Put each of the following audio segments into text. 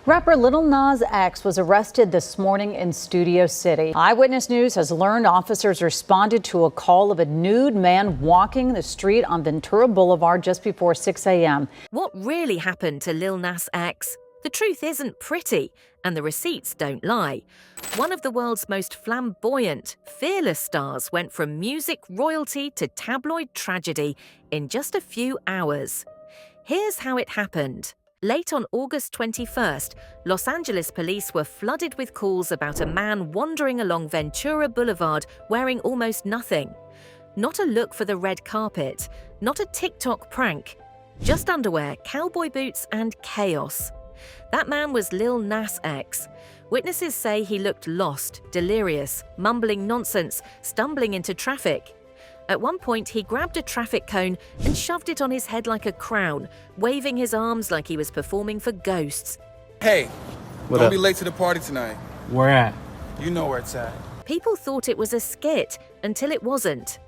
Rapper Lil Nas X was arrested this morning in Studio City. Eyewitness News has learned officers responded to a call of a nude man walking the street on Ventura Boulevard just before 6 a.m. What really happened to Lil Nas X? The truth isn't pretty, and the receipts don't lie. One of the world's most flamboyant, fearless stars went from music royalty to tabloid tragedy in just a few hours. Here's how it happened. Late on August 21st, Los Angeles police were flooded with calls about a man wandering along Ventura Boulevard wearing almost nothing. Not a look for the red carpet, not a TikTok prank, just underwear, cowboy boots, and chaos. That man was Lil Nas X. Witnesses say he looked lost, delirious, mumbling nonsense, stumbling into traffic. At one point, he grabbed a traffic cone and shoved it on his head like a crown, waving his arms like he was performing for ghosts. Hey, don't be late to the party tonight. Where at? You know where it's at. People thought it was a skit until it wasn't.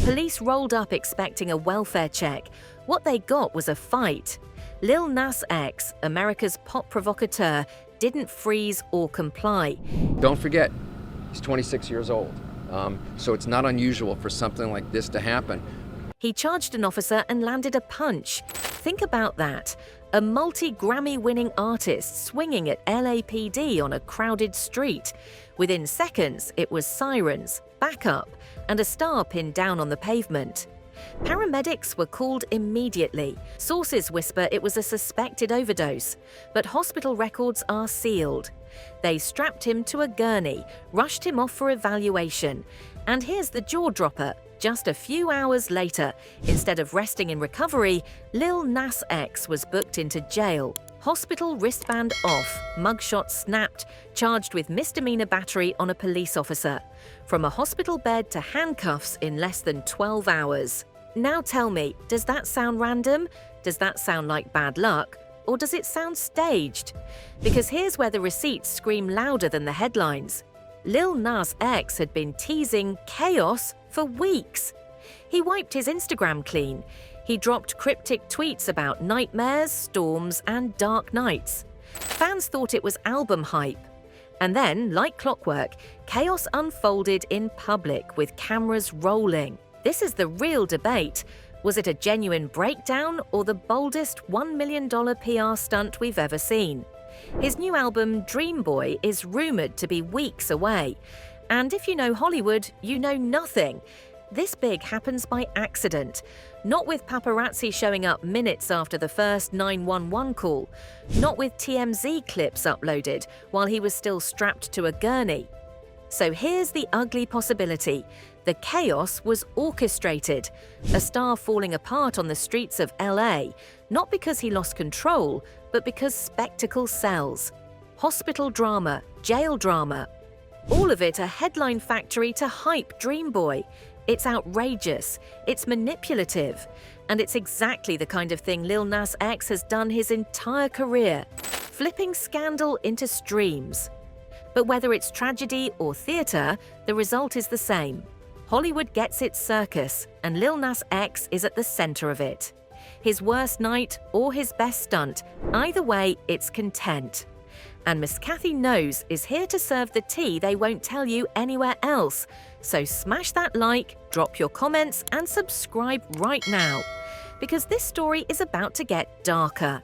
Police rolled up expecting a welfare check. What they got was a fight. Lil Nas X, America's pop provocateur, didn't freeze or comply. Don't forget, he's 26 years old. So it's not unusual for something like this to happen. He charged an officer and landed a punch. Think about that. A multi-Grammy-winning artist swinging at LAPD on a crowded street. Within seconds, it was sirens, backup, and a star pinned down on the pavement. Paramedics were called immediately. Sources whisper it was a suspected overdose, but hospital records are sealed. They strapped him to a gurney, rushed him off for evaluation. And here's the jaw-dropper. Just a few hours later, instead of resting in recovery, Lil Nas X was booked into jail. Hospital wristband off, mugshot snapped, charged with misdemeanor battery on a police officer. From a hospital bed to handcuffs in less than 12 hours. Now tell me, does that sound random? Does that sound like bad luck? Or does it sound staged? Because here's where the receipts scream louder than the headlines. Lil Nas X had been teasing chaos for weeks. He wiped his Instagram clean. He dropped cryptic tweets about nightmares, storms, and dark nights. Fans thought it was album hype. And then, like clockwork, chaos unfolded in public with cameras rolling. This is the real debate. Was it a genuine breakdown or the boldest $1 million PR stunt we've ever seen? His new album, Dream Boy, is rumored to be weeks away. And if you know Hollywood, you know nothing. This big happens by accident, not with paparazzi showing up minutes after the first 911 call, not with TMZ clips uploaded while he was still strapped to a gurney. So here's the ugly possibility. The chaos was orchestrated, a star falling apart on the streets of LA, not because he lost control, but because spectacle sells. Hospital drama, jail drama, all of it a headline factory to hype Dream Boy. It's outrageous, it's manipulative, and it's exactly the kind of thing Lil Nas X has done his entire career, flipping scandal into streams. But whether it's tragedy or theatre, the result is the same. Hollywood gets its circus, and Lil Nas X is at the center of it. His worst night or his best stunt, either way, it's content. And Ms.CathyKnows is here to serve the tea they won't tell you anywhere else. So smash that like, drop your comments, and subscribe right now. Because this story is about to get darker.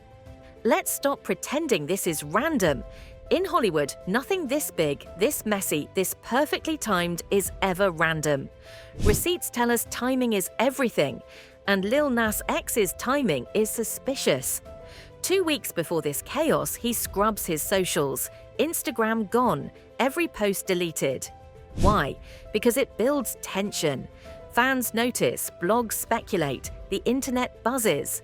Let's stop pretending this is random. In Hollywood, nothing this big, this messy, this perfectly timed is ever random. Receipts tell us timing is everything, and Lil Nas X's timing is suspicious. 2 weeks before this chaos, he scrubs his socials. Instagram gone, every post deleted. Why? Because it builds tension. Fans notice, blogs speculate, the internet buzzes.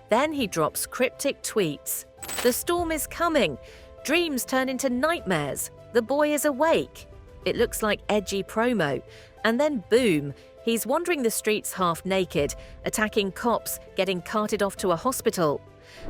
Then he drops cryptic tweets. The storm is coming. Dreams turn into nightmares. The boy is awake. It looks like edgy promo. And then boom, he's wandering the streets half naked, attacking cops, getting carted off to a hospital.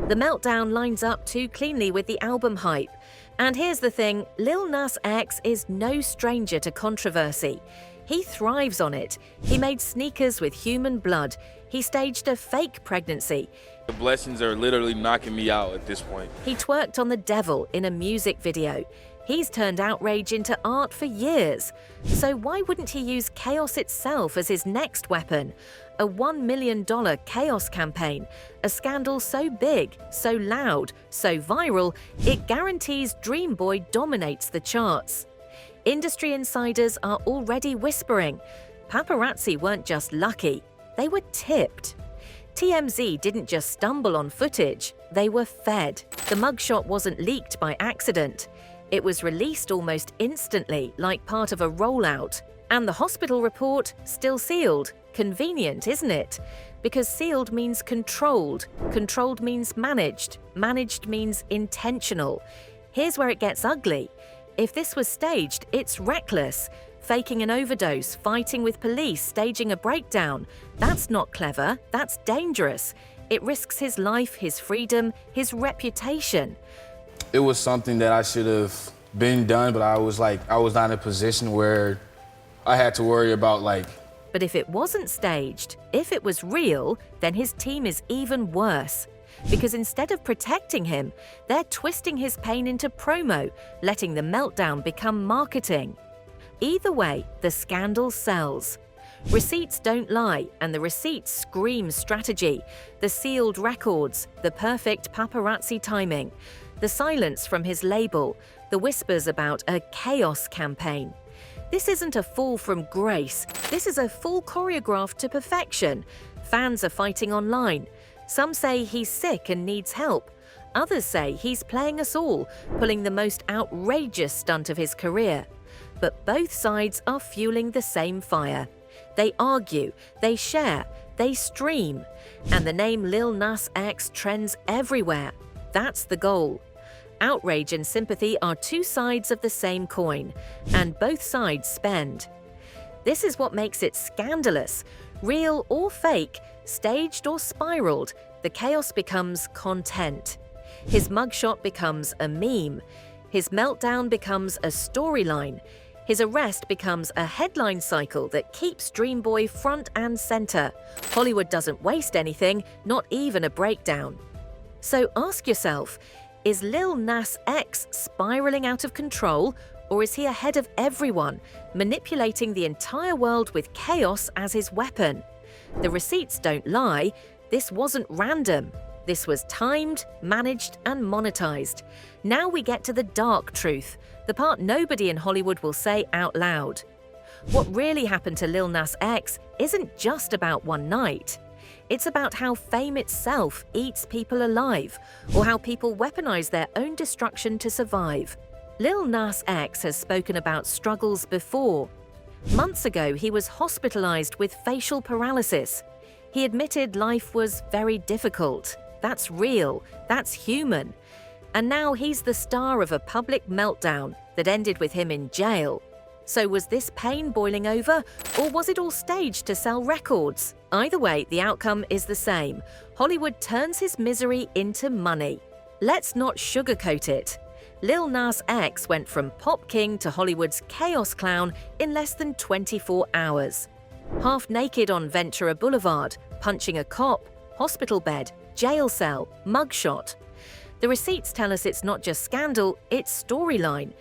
The meltdown lines up too cleanly with the album hype. And here's the thing, Lil Nas X is no stranger to controversy. He thrives on it. He made sneakers with human blood. He staged a fake pregnancy. The blessings are literally knocking me out at this point. He twerked on the devil in a music video. He's turned outrage into art for years. So why wouldn't he use chaos itself as his next weapon? A $1 million chaos campaign, a scandal so big, so loud, so viral, it guarantees Dream Boy dominates the charts. Industry insiders are already whispering. Paparazzi weren't just lucky, they were tipped. TMZ didn't just stumble on footage, they were fed. The mugshot wasn't leaked by accident. It was released almost instantly, like part of a rollout. And the hospital report, still sealed. Convenient, isn't it? Because sealed means controlled. Controlled means managed. Managed means intentional. Here's where it gets ugly. If this was staged, it's reckless. Faking an overdose, fighting with police, staging a breakdown. That's not clever, that's dangerous. It risks his life, his freedom, his reputation. It was something that I should have been done, but I was not in a position where I had to worry about But if it wasn't staged, if it was real, then his team is even worse. Because instead of protecting him, they're twisting his pain into promo, letting the meltdown become marketing. Either way, the scandal sells. Receipts don't lie, and the receipts scream strategy. The sealed records, the perfect paparazzi timing, the silence from his label, the whispers about a chaos campaign. This isn't a fall from grace. This is a full choreograph to perfection. Fans are fighting online. Some say he's sick and needs help. Others say he's playing us all, pulling the most outrageous stunt of his career. But both sides are fueling the same fire. They argue, they share, they stream. And the name Lil Nas X trends everywhere. That's the goal. Outrage and sympathy are two sides of the same coin, and both sides spend. This is what makes it scandalous. Real or fake, staged or spiraled, the chaos becomes content. His mugshot becomes a meme. His meltdown becomes a storyline. His arrest becomes a headline cycle that keeps Dream Boy front and center. Hollywood doesn't waste anything, not even a breakdown. So ask yourself, is Lil Nas X spiraling out of control, or is he ahead of everyone, manipulating the entire world with chaos as his weapon? The receipts don't lie. This wasn't random. This was timed, managed, and monetized. Now we get to the dark truth, the part nobody in Hollywood will say out loud. What really happened to Lil Nas X isn't just about one night. It's about how fame itself eats people alive, or how people weaponize their own destruction to survive. Lil Nas X has spoken about struggles before. Months ago, he was hospitalized with facial paralysis. He admitted life was very difficult. That's real, that's human. And now he's the star of a public meltdown that ended with him in jail. So was this pain boiling over, or was it all staged to sell records? Either way, the outcome is the same. Hollywood turns his misery into money. Let's not sugarcoat it. Lil Nas X went from pop king to Hollywood's chaos clown in less than 24 hours. Half naked on Ventura Boulevard, punching a cop, hospital bed, jail cell, mugshot. The receipts tell us it's not just scandal, it's storyline.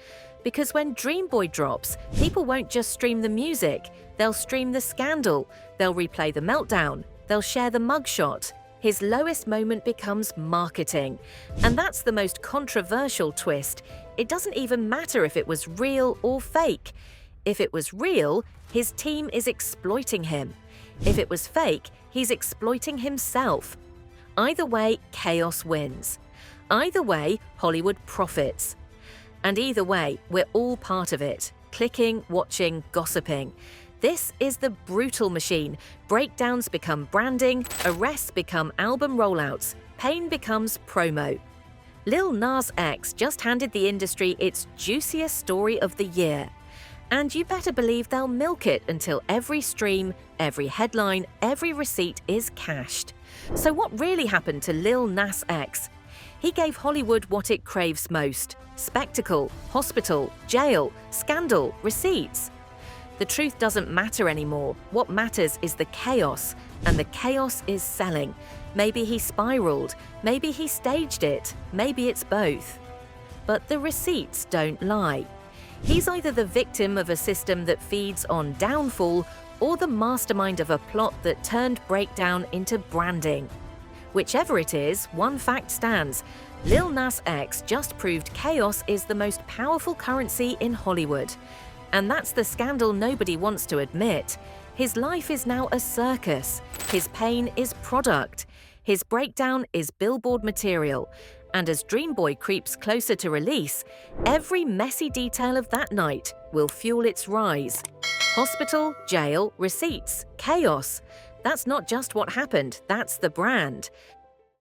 Because when Dream Boy drops, people won't just stream the music, they'll stream the scandal, they'll replay the meltdown, they'll share the mugshot. His lowest moment becomes marketing. And that's the most controversial twist. It doesn't even matter if it was real or fake. If it was real, his team is exploiting him. If it was fake, he's exploiting himself. Either way, chaos wins. Either way, Hollywood profits. And either way, we're all part of it. Clicking, watching, gossiping. This is the brutal machine. Breakdowns become branding, arrests become album rollouts, pain becomes promo. Lil Nas X just handed the industry its juiciest story of the year. And you better believe they'll milk it until every stream, every headline, every receipt is cashed. So what really happened to Lil Nas X? He gave Hollywood what it craves most: spectacle, hospital, jail, scandal, receipts. The truth doesn't matter anymore. What matters is the chaos, and the chaos is selling. Maybe he spiraled, maybe he staged it, maybe it's both. But the receipts don't lie. He's either the victim of a system that feeds on downfall or the mastermind of a plot that turned breakdown into branding. Whichever it is, one fact stands. Lil Nas X just proved chaos is the most powerful currency in Hollywood. And that's the scandal nobody wants to admit. His life is now a circus. His pain is product. His breakdown is billboard material. And as Dreamboy creeps closer to release, every messy detail of that night will fuel its rise. Hospital, jail, receipts, chaos. That's not just what happened, that's the brand.